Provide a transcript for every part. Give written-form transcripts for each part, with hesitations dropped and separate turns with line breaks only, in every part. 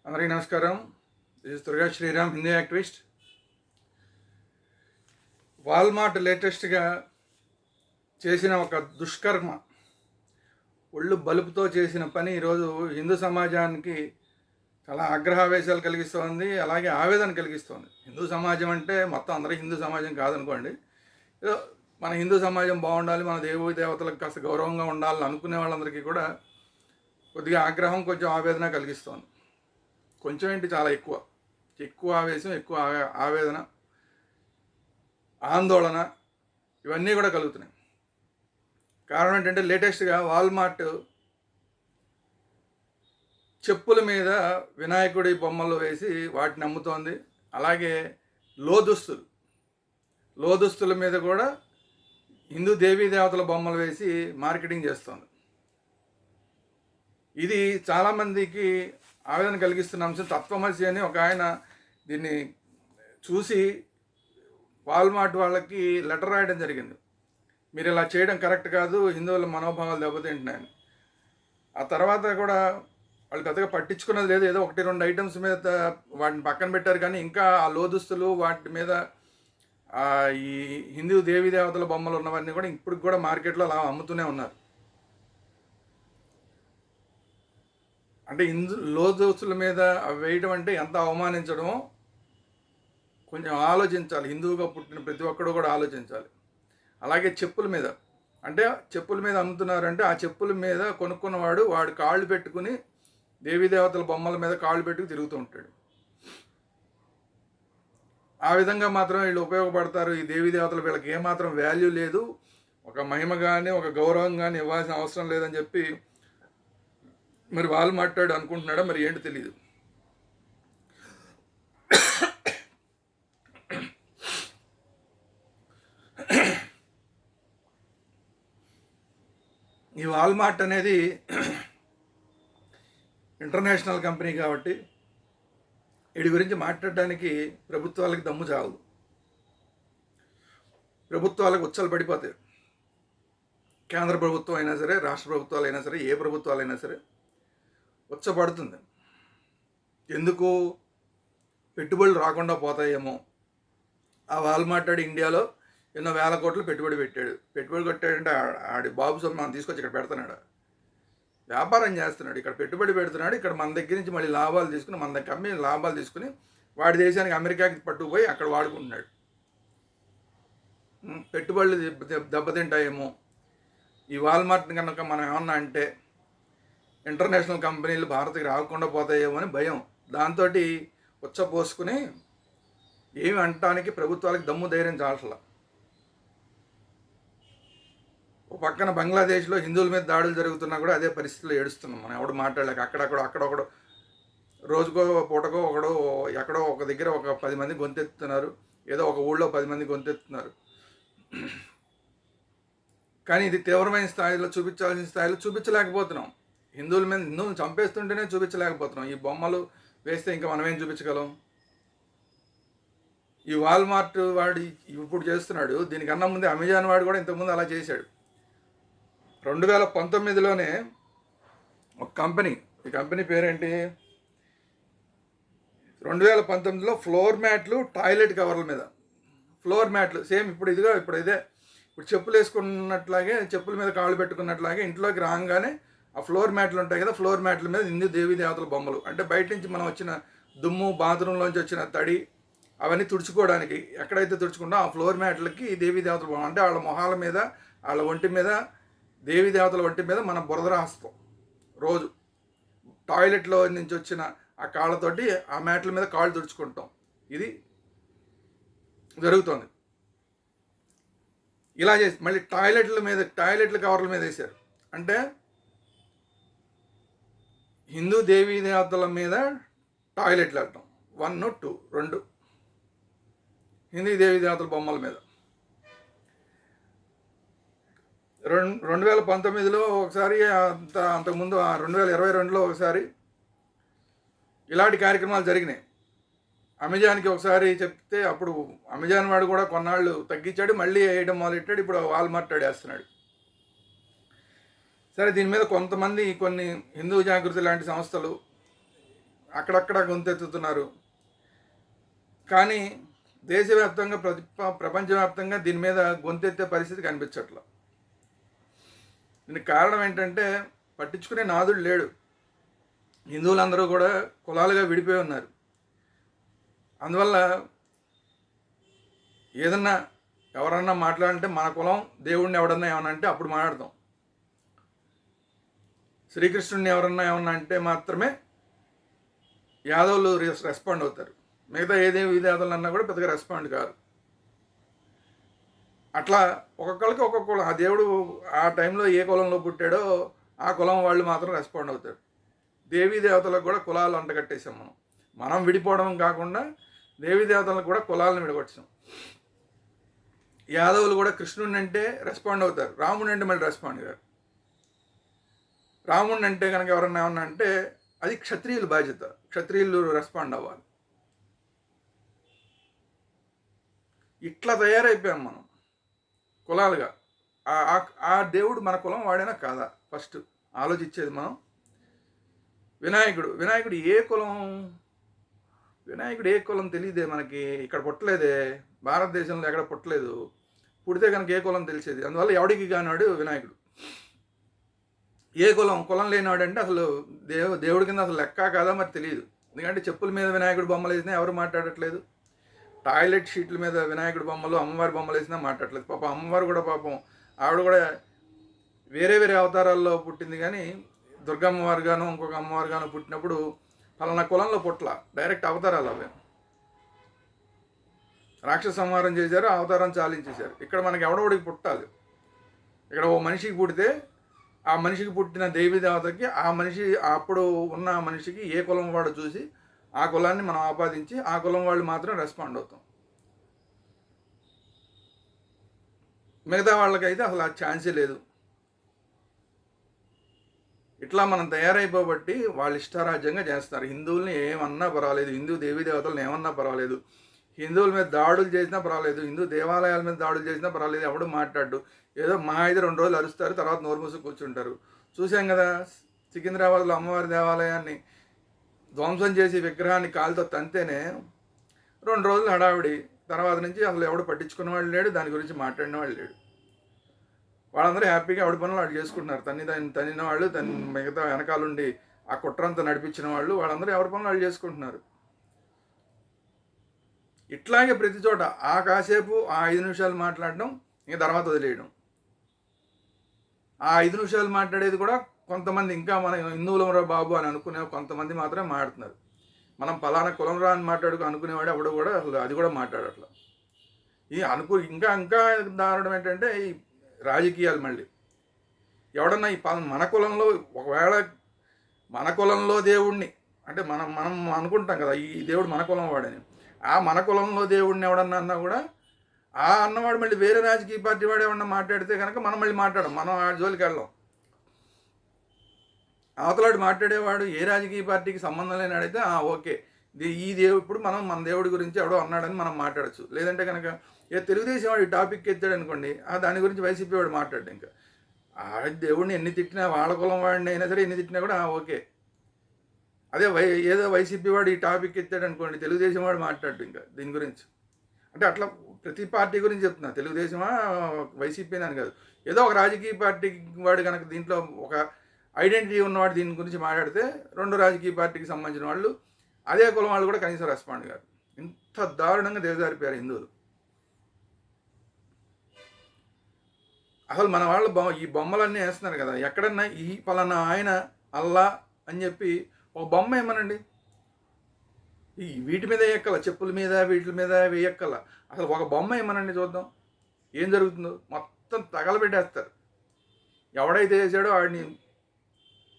అందరికీ నమస్కారం. This is Durga Sriram, Hindi activist. Walmart లేటెస్ట్గా చేసిన ఒక దుష్కర్మ, ఒళ్ళు బలుపుతో చేసిన పని ఈరోజు హిందూ సమాజానికి చాలా ఆగ్రహావేశాలు కలిగిస్తోంది, అలాగే ఆవేదన కలిగిస్తోంది. హిందూ సమాజం అంటే మొత్తం అందరూ హిందూ సమాజం కాదనుకోండి. ఏదో మన హిందూ సమాజం బాగుండాలి, మన దేవతలకు కాస్త గౌరవంగా ఉండాలని అనుకునే వాళ్ళందరికీ కూడా కొద్దిగా ఆగ్రహం, కొంచెం ఆవేదన కలిగిస్తోంది. కొంచెం ఏంటి, చాలా ఎక్కువ ఆవేశం, ఎక్కువ ఆవేదన, ఆందోళన ఇవన్నీ కూడా కలుగుతున్నాయి. కారణం ఏంటంటే లేటెస్ట్గా వాల్మార్ట్ చెప్పుల మీద వినాయకుడి బొమ్మలు వేసి వాటిని అమ్ముతోంది. అలాగే లోదుస్తుల మీద కూడా హిందూ దేవీ దేవతల బొమ్మలు వేసి మార్కెటింగ్ చేస్తోంది. ఇది చాలామందికి ఆవేదన కలిగిస్తున్న అంశం. తత్వమసి అని ఒక ఆయన దీన్ని చూసి వాల్మార్ట్ వాళ్ళకి లెటర్ రాయడం జరిగింది. మీరు ఇలా చేయడం కరెక్ట్ కాదు, హిందువుల మనోభావాలు దెబ్బతింటున్నాయని. ఆ తర్వాత కూడా వాళ్ళు పెద్దగా పట్టించుకున్నది లేదు. ఏదో 1-2 ఐటమ్స్ మీద వాటిని పక్కన పెట్టారు. కానీ ఇంకా ఆ లోదుస్తులు, వాటి మీద ఈ హిందూ దేవీ దేవతల బొమ్మలు ఉన్నవన్నీ కూడా ఇప్పటికి కూడా మార్కెట్లో అలా అమ్ముతూనే ఉన్నారు. అంటే లోదుస్తుల మీద వేయడం అంటే ఎంత అవమానించడమో కొంచెం ఆలోచించాలి. హిందువుగా పుట్టిన ప్రతి ఒక్కడు కూడా ఆలోచించాలి. అలాగే చెప్పుల మీద అమ్ముతున్నారంటే ఆ చెప్పుల మీద కొనుక్కున్నవాడు వాడు కాళ్ళు పెట్టుకుని దేవీదేవతల బొమ్మల మీద కాళ్ళు పెట్టుకు తిరుగుతూ ఉంటాడు. ఆ విధంగా మాత్రం వీళ్ళు ఉపయోగపడతారు. ఈ దేవీదేవతలు వీళ్ళకి ఏమాత్రం వాల్యూ లేదు, ఒక మహిమ కానీ ఒక గౌరవం కానీ ఇవ్వాల్సిన అవసరం లేదని చెప్పి మరి వాళ్ళు మాట్లాడు అనుకుంటున్నాడా మరి ఏంటో తెలియదు. ఈ వాల్మార్ట్ అనేది ఇంటర్నేషనల్ కంపెనీ కాబట్టి వీడి గురించి మాట్లాడడానికి ప్రభుత్వాలకు దమ్ము చాలదు. ప్రభుత్వాలకు ఉచ్చలు పడిపోతాయి. కేంద్ర ప్రభుత్వం అయినా సరే, రాష్ట్ర ప్రభుత్వాలు అయినా సరే, ఏ ప్రభుత్వాలైనా సరే ఉచ్చపడుతుంది. ఎందుకు? పెట్టుబడులు రాకుండా పోతాయేమో. ఆ వాల్మార్ట్ ఇండియాలో ఎన్నో వేల కోట్లు పెట్టుబడి పెట్టాడంటే ఆడి బాబు సొమ్ము మనం తీసుకొచ్చి ఇక్కడ పెడుతున్నాడు. వ్యాపారం చేస్తున్నాడు, ఇక్కడ పెట్టుబడి పెడుతున్నాడు. ఇక్కడ మన దగ్గర నుంచి మళ్ళీ లాభాలు తీసుకుని, మన దగ్గర అమ్మి లాభాలు తీసుకుని వాడి దేశానికి అమెరికాకి పట్టుకుపోయి అక్కడ వాడుకుంటున్నాడు. పెట్టుబడులు దెబ్బతింటాయేమో. ఈ వాల్మార్ట్ని కనుక మనం ఏమన్నా అంటే ఇంటర్నేషనల్ కంపెనీలు భారత్కి రాకుండా పోతాయేమో అని భయం. దాంతో ఉచ్చపోసుకుని ఏమి అనటానికి ప్రభుత్వాలకు దమ్ము ధైర్యం చాలట్లా. ఒక పక్కన బంగ్లాదేశ్లో హిందువుల మీద దాడులు జరుగుతున్నా కూడా అదే పరిస్థితిలో ఏడుస్తున్నాం మనం. ఎవడు మాట్లాడలేక అక్కడొకడు రోజుకో పూటకో ఎక్కడో ఒక దగ్గర ఒక 10 మంది గొంతెత్తుతున్నారు. ఏదో ఒక ఊళ్ళో 10 మంది గొంతెత్తుతున్నారు. కానీ ఇది తీవ్రమైన స్థాయిలో చూపించాల్సిన స్థాయిలో చూపించలేకపోతున్నాం. హిందువులను చంపేస్తుంటేనే చూపించలేకపోతున్నాం. ఈ బొమ్మలు వేస్తే ఇంకా మనమేం చూపించగలం? ఈ వాల్మార్ట్ వాడు ఇప్పుడు చేస్తున్నాడు. దీనికన్నా ముందే అమెజాన్ వాడు కూడా ఇంతకుముందు అలా చేశాడు. 2019లోనే ఒక కంపెనీ, ఈ కంపెనీ పేరేంటి, 2019లో ఫ్లోర్ మ్యాట్లు, టాయిలెట్ కవర్ల మీద ఫ్లోర్ మ్యాట్లు సేమ్ ఇప్పుడు చెప్పులు వేసుకున్నట్లాగే, చెప్పుల మీద కాళ్ళు పెట్టుకున్నట్లాగే ఇంట్లోకి రాగానే ఆ ఫ్లోర్ మ్యాట్లు ఉంటాయి కదా, ఫ్లోర్ మ్యాట్ల మీద హిందూ దేవీ దేవతల బొమ్మలు. అంటే బయట నుంచి మనం వచ్చిన దుమ్ము, బాత్రూంలోంచి వచ్చిన తడి అవన్నీ తుడుచుకోవడానికి ఎక్కడైతే తుడుచుకుంటాం ఆ ఫ్లోర్ మ్యాట్లకి దేవీ దేవతల బొమ్మ. అంటే వాళ్ళ మొహాల మీద, వాళ్ళ ఒంటి మీద, దేవీ దేవతల ఒంటి మీద మనం బురద రాస్తాం రోజు. టాయిలెట్లో నుంచి వచ్చిన ఆ కాళ్ళతోటి ఆ మ్యాట్ల మీద కాళ్ళు తుడుచుకుంటాం. ఇది జరుగుతుంది. ఇలా చేసి మళ్ళీ టాయిలెట్ల కవర్ల మీద వేశారు. అంటే హిందూ దేవీ దేవతల మీద టాయిలెట్లు వెళ్ళటం 1, 2 హిందూ దేవీ దేవతల బొమ్మల మీద. 2019లో ఒకసారి, అంతకుముందు 2022లో ఒకసారి ఇలాంటి కార్యక్రమాలు జరిగినాయి. అమెజాన్కి ఒకసారి చెప్తే అప్పుడు అమెజాన్ వాడు కూడా కొన్నాళ్ళు తగ్గించాడు, మళ్ళీ వేయడం మొదలెట్టాడు. ఇప్పుడు వాల్మార్ట్ వేస్తున్నాడు. సరే, దీని మీద కొంతమంది కొన్ని హిందూ జాగృతి లాంటి సంస్థలు అక్కడక్కడ గొంతెత్తుతున్నారు. కానీ దేశవ్యాప్తంగా ప్రపంచవ్యాప్తంగా దీని మీద గొంతెత్తే పరిస్థితి కనిపించట్లేదు. దీనికి కారణం ఏంటంటే పట్టించుకునే నాదుడు లేడు. హిందువులందరూ కూడా కులాలుగా విడిపోయి ఉన్నారు. అందువల్ల ఏదన్నా ఎవరన్నా మాట్లాడంటే మన కులం దేవుడిని ఎవడన్నా ఏమన్నా అంటే అప్పుడు మాట్లాడతాం. శ్రీకృష్ణుడిని ఎవరన్నా ఏమన్నా అంటే మాత్రమే యాదవులు రెస్పాండ్ అవుతారు. మిగతా ఏదేమి యాదవులు అన్నా కూడా పెద్దగా రెస్పాండ్ కాదు. అట్లా ఒక్కొక్కరికి ఒక్కొక్క కులం, ఆ దేవుడు ఆ టైంలో ఏ కులంలో పుట్టాడో ఆ కులం వాళ్ళు మాత్రం రెస్పాండ్ అవుతారు. దేవీ దేవతలకు కూడా కులాలు అంటగట్టేసాం మనం విడిపోవడం కాకుండా దేవీ దేవతలకు కూడా కులాలను విడగొట్టాం. యాదవులు కూడా కృష్ణుడిని అంటే రెస్పాండ్ అవుతారు, రాముడిని అంటే మళ్ళీ రెస్పాండ్ కాదు. రాముడిని అంటే కనుక ఎవరన్నా ఏమన్నా అంటే అది క్షత్రియుల బాధ్యత, క్షత్రియులు రెస్పాండ్ అవ్వాలి. ఇట్లా తయారైపోయాం మనం కులాలుగా. ఆ దేవుడు మన కులం వాడైనా కాదా ఫస్ట్ ఆలోచించేది మనం. వినాయకుడు ఏ కులం? వినాయకుడు ఏ కులం తెలియదే మనకి. ఇక్కడ పుట్టలేదే, భారతదేశంలో ఎక్కడ పుట్టలేదు. పుడితే కనుక ఏ కులం తెలిసేది. అందువల్ల ఎవడికి కానివాడు వినాయకుడు. ఏ కులం లేనివాడు అంటే అసలు దేవుడి కింద అసలు లెక్క కాదా మరి తెలియదు. ఎందుకంటే చెప్పుల మీద వినాయకుడు బొమ్మలు వేసినా ఎవరు మాట్లాడట్లేదు. టాయిలెట్ షీట్ల మీద వినాయకుడు బొమ్మలు, అమ్మవారి బొమ్మలు వేసినా మాట్లాడట్లేదు. పాపం అమ్మవారు కూడా పాపం ఆవిడ కూడా వేరే వేరే అవతారాల్లో పుట్టింది. కానీ దుర్గమ్మవారు గాను ఇంకొక అమ్మవారు గాను పుట్టినప్పుడు పలానా కులంలో పుట్ల, డైరెక్ట్ అవతారాలు అవే. రాక్షస సంహారం చేశారు, అవతారం చాలించేశారు. ఇక్కడ మనకి ఎవడోడికి పుట్టాలి. ఇక్కడ ఓ మనిషికి పుడితే ఆ మనిషికి పుట్టిన దేవీ దేవతకి ఆ మనిషి అప్పుడు ఉన్న మనిషికి ఏ కులం వాడు చూసి ఆ కులాన్ని మనం ఆపాదించి ఆ కులం వాళ్ళు మాత్రం రెస్పాండ్ అవుతాం. మిగతా వాళ్ళకైతే అసలు ఆ ఛాన్సే లేదు. ఇట్లా మనం తయారైపోబట్టి వాళ్ళు ఇష్టారాజ్యంగా చేస్తారు. హిందువుల్ని ఏమన్నా పర్వాలేదు, హిందూ దేవీ దేవతలను ఏమన్నా పర్వాలేదు, హిందువుల మీద దాడులు చేసినా పర్వాలేదు, హిందూ దేవాలయాల మీద దాడులు చేసినా పర్వాలేదు, ఎవడు మాట్లాడు. ఏదో మా అయితే 2 రోజులు అరుస్తారు, తర్వాత నోరు మూసుకు కూర్చుంటారు. చూసాం కదా సికింద్రాబాద్లో అమ్మవారి దేవాలయాన్ని ధ్వంసం చేసి విగ్రహాన్ని కాలుతో తంతేనే 2 రోజులు హడావిడి. తర్వాత నుంచి అసలు ఎవడు పట్టించుకున్న వాళ్ళు లేడు, దాని గురించి మాట్లాడిన వాళ్ళు లేడు. వాళ్ళందరూ హ్యాపీగా ఎవడి పనులు వాళ్ళు చేసుకుంటున్నారు. తన్నిన వాళ్ళు, మిగతా వెనకాలండి ఆ కుట్రంతా నడిపించిన వాళ్ళు, వాళ్ళందరూ ఎవరి పనులు వాళ్ళు చేసుకుంటున్నారు. ఇట్లాగే ప్రతి చోట ఆ కాసేపు ఆ 5 నిమిషాలు మాట్లాడడం, ఇంక తర్వాత వదిలేయడం. ఆ 5 నిమిషాలు మాట్లాడేది కూడా కొంతమంది ఇంకా మన హిందువులరా బాబు అని అనుకునే కొంతమంది మాత్రమే మాట్లాడుతున్నారు. మనం పలానా కులం రా అని అనుకునేవాడు ఎవడు కూడా అసలు అది కూడా మాట్లాడట్లా. ఇంకా దారుణం ఏంటంటే ఈ రాజకీయాలు. మళ్ళీ ఎవడన్నా ఈ మన కులంలో, ఒకవేళ మన కులంలో దేవుణ్ణి అంటే మనం అనుకుంటాం కదా ఈ దేవుడు మన కులం వాడని, ఆ మన కులంలో దేవుడిని ఎవడన్నా అన్నా కూడా ఆ అన్నవాడు మళ్ళీ వేరే రాజకీయ పార్టీ వాడు ఏమన్నా మాట్లాడితే కనుక మనం మళ్ళీ మాట్లాడం, మనం ఆ జోలికి వెళ్ళాం. అవతలాడు మాట్లాడేవాడు ఏ రాజకీయ పార్టీకి సంబంధం లేనాడైతే ఓకే ఈ ఇప్పుడు మన దేవుడి గురించి ఎవడో అన్నాడని మనం మాట్లాడచ్చు. లేదంటే కనుక తెలుగుదేశం వాడు ఈ టాపిక్ ఎత్తాడు అనుకోండి, దాని గురించి వైసీపీ వాడు మాట్లాడు. ఇంకా ఆ దేవుడిని ఎన్ని తిట్టినా, వాళ్ళ కులం వాడిని అయినా సరే ఎన్ని తిట్టినా కూడా ఓకే. అదే ఏదో వైసీపీ వాడు ఈ టాపిక్ ఎత్తాడు అనుకోండి, తెలుగుదేశం వాడు మాట్లాడు ఇంకా దీని గురించి. అంటే అట్లా ప్రతి పార్టీ గురించి చెప్తున్నా, తెలుగుదేశమా వైసీపీ అని కాదు. ఏదో ఒక రాజకీయ పార్టీ వాడు కనుక దీంట్లో ఒక ఐడెంటిటీ ఉన్నవాడు దీని గురించి మాట్లాడితే 2 రాజకీయ పార్టీకి సంబంధించిన వాళ్ళు అదే కులం వాళ్ళు కూడా కనీసం రెస్పాండ్ కాదు. ఇంత దారుణంగా దిగజారిపోయారు హిందువులు. అసలు మన వాళ్ళు ఈ బొమ్మలన్నీ వేస్తున్నారు కదా, ఎక్కడన్నా ఈ పలానా ఆయన అల్లా అని చెప్పి ఒక బొమ్మ ఏమనండి, ఈ వీటి మీద వేయక్కల, చెప్పుల మీద వీటి మీద వేయక్కల, అసలు ఒక బొమ్మ ఏమనండి చూద్దాం ఏం జరుగుతుందో. మొత్తం తగలబెట్టేస్తారు. ఎవడైతే వేసాడో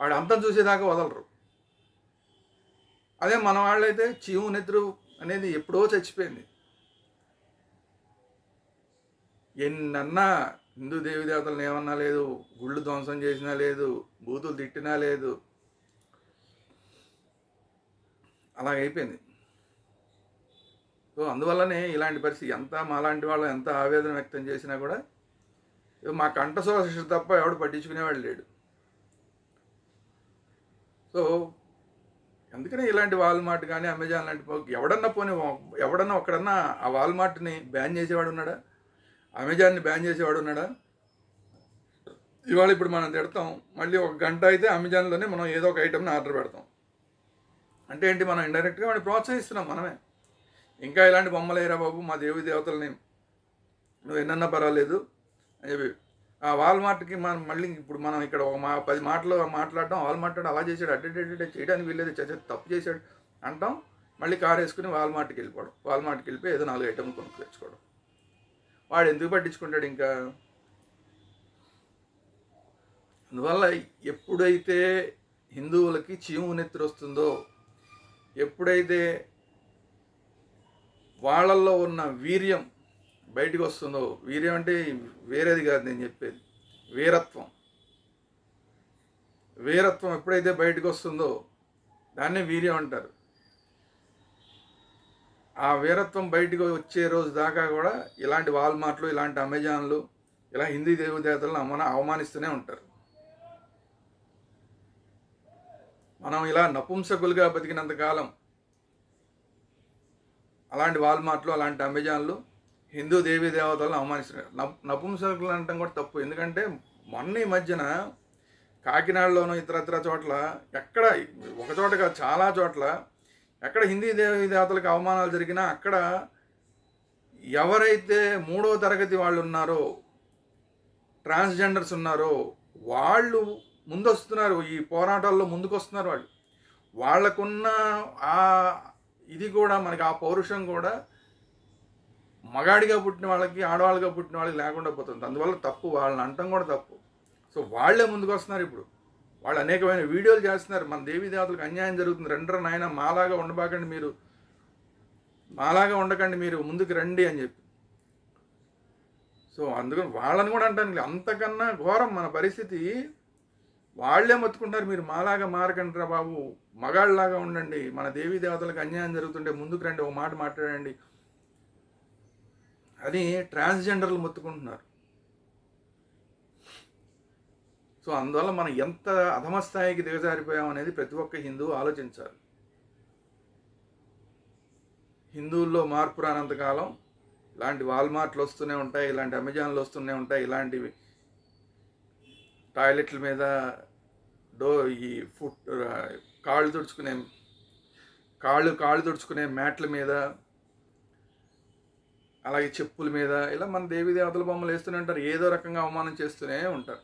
వాడి అంతం చూసేదాకా వదలరు. అదే మన వాళ్ళైతే చీము నెత్తురు అనేది ఎప్పుడో చచ్చిపోయింది. ఎన్నన్నా హిందూ దేవి దేవతలను ఏమన్నా లేదు, గుళ్ళు ధ్వంసం చేసినా లేదు, బూతులు తిట్టినా లేదు, అలాగైపోయింది. సో అందువల్లనే ఇలాంటి పరిస్థితి మాలాంటి వాళ్ళు ఎంత ఆవేదన వ్యక్తం చేసినా కూడా మా కంఠశోష తప్ప ఎవడు పట్టించుకునేవాడు లేడు. సో అందుకనే ఇలాంటి వాల్మార్ట్ కానీ అమెజాన్ లాంటి ఎవడన్నా ఒక్కడన్నా ఆ వాల్మార్ట్ని బ్యాన్ చేసేవాడు ఉన్నాడా? అమెజాన్ని బ్యాన్ చేసేవాడు ఉన్నాడా? ఇవాళ ఇప్పుడు మనం తిడతాం, మళ్ళీ ఒక గంట అయితే అమెజాన్లోనే మనం ఏదో ఒక ఐటమ్ని ఆర్డర్ పెడతాం. అంటే ఏంటి, మనం ఇండైరెక్ట్గా వాడిని ప్రోత్సహిస్తున్నాం మనమే. ఇంకా ఇలాంటి బొమ్మలు వేయరా బాబు, మా దేవి దేవతలని నువ్వు ఎన్నన్నా పర్వాలేదు అని చెప్పి ఆ వాల్మార్ట్కి మనం మళ్ళీ ఇప్పుడు మనం ఇక్కడ ఒక 10 మాటలు మాట్లాడడం, వాల్మార్ట్ అలా చేశాడు, అడ్డెడ్ చేయడానికి వీల్లేదు, తప్పు చేశాడు అంటాం. మళ్ళీ కారు వేసుకుని వాల్మార్ట్కి వెళ్ళిపోవడం, వాల్మార్ట్కి వెళ్ళిపోయి ఏదో 4 ఐటమ్లు కొనుక్కు తెచ్చుకోవడం. వాడు ఎందుకు పట్టించుకుంటాడు ఇంకా? అందువల్ల ఎప్పుడైతే హిందువులకి చీము నెత్తురు వస్తుందో, ఎప్పుడైతే వాళ్ళల్లో ఉన్న వీర్యం బయటికి వస్తుందో, వీర్యం అంటే వేరేది కాదు నేను చెప్పేది, వీరత్వం ఎప్పుడైతే బయటకు వస్తుందో దాన్నే వీర్యం అంటారు. ఆ వీరత్వం బయటకు వచ్చే రోజు దాకా కూడా ఇలాంటి వాల్మార్ట్లు, ఇలాంటి అమెజాన్లు ఇలా హిందీ దేవతలను అవమానిస్తూనే ఉంటారు. మనం ఇలా నపుంసకులుగా బతికినంతకాలం అలాంటి వాల్మార్ట్లు, అలాంటి అమెజాన్లు హిందూ దేవీ దేవతలను అవమానిస్తున్నారు. నపుంసకులు అనటం కూడా తప్పు. ఎందుకంటే మొన్న ఈ మధ్యన కాకినాడలోనూ ఇతరత్ర చోట్ల ఎక్కడ ఒక చోట కాదు చాలా చోట్ల ఎక్కడ హిందీ దేవీ దేవతలకు అవమానాలు జరిగినా అక్కడ ఎవరైతే 3వ తరగతి వాళ్ళు ఉన్నారో, ట్రాన్స్జెండర్స్ ఉన్నారో వాళ్ళు ముందొస్తున్నారు, ఈ పోరాటాల్లో ముందుకు వస్తున్నారు. వాళ్ళకున్న ఆ ఇది కూడా మనకి, ఆ పౌరుషం కూడా మగాడిగా పుట్టిన వాళ్ళకి, ఆడవాళ్ళుగా పుట్టిన వాళ్ళకి లేకుండా పోతుంది. అందువల్ల తప్పు, వాళ్ళని అంటాం కూడా తప్పు. సో వాళ్ళే ముందుకు వస్తున్నారు. ఇప్పుడు వాళ్ళు అనేకమైన వీడియోలు చేస్తున్నారు, మన దేవీ దేవతలకు అన్యాయం జరుగుతుంది, రండ్రా నాయన మాలాగా ఉండబాకండి, మాలాగా ఉండకండి, మీరు ముందుకు రండి అని చెప్పి. సో అందుకని వాళ్ళని కూడా అంటాను, అంతకన్నా ఘోరం మన పరిస్థితి. వాళ్ళే మొత్తుకుంటారు, మీరు మాలాగా మారకండి రా బాబు, మగాళ్ళలాగా ఉండండి, మన దేవీ దేవతలకు అన్యాయం జరుగుతుంటే ముందుకు రండి, ఒక మాట మాట్లాడండి అని ట్రాన్స్జెండర్లు మొత్తుకుంటున్నారు. సో అందువల్ల మనం ఎంత అధమస్థాయికి దిగజారిపోయాం అనేది ప్రతి ఒక్క హిందువు ఆలోచించాలి. హిందువుల్లో మార్పు రానంతకాలం ఇలాంటి వాల్మార్ట్లు వస్తూనే ఉంటాయి, ఇలాంటి అమెజాన్లు వస్తూనే ఉంటాయి, ఇలాంటివి టాయిలెట్ల మీద ఈ కాళ్ళు తుడుచుకునే మ్యాట్ల మీద, అలాగే చెప్పుల మీద ఇలా మన దేవీ దేవతల బొమ్మలు వేస్తూనే ఉంటారు, ఏదో రకంగా అవమానం చేస్తూనే ఉంటారు.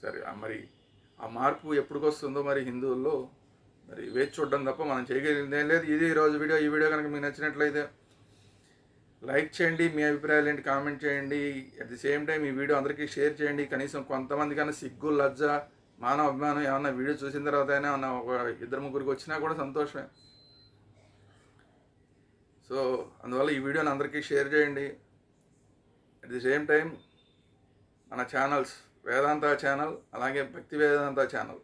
సరే, మరి ఆ మార్పు ఎప్పటికి వస్తుందో మరి హిందువుల్లో మరి వేచి చూడడం తప్ప మనం చేయగలిగింది ఏం లేదు. ఇది ఈరోజు వీడియో. ఈ వీడియో కనుక మీకు నచ్చినట్లయితే లైక్ చేయండి, మీ అభిప్రాయాలు ఏంటి కామెంట్ చేయండి. అట్ ది సేమ్ టైం ఈ వీడియో అందరికీ షేర్ చేయండి. కనీసం కొంతమంది కన్నా సిగ్గు, లజ్జ, మానవ అభిమానం ఏమన్నా వీడియో చూసిన తర్వాత అయినా ఒక 2-3 వచ్చినా కూడా సంతోషమే. సో అందువల్ల ఈ వీడియోని అందరికీ షేర్ చేయండి. అట్ ది సేమ్ టైం మన ఛానల్స్, వేదాంత ఛానల్ అలాగే భక్తి వేదాంత ఛానల్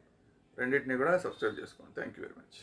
రెండింటినీ కూడా సబ్స్క్రైబ్ చేసుకోండి. Thank you very much.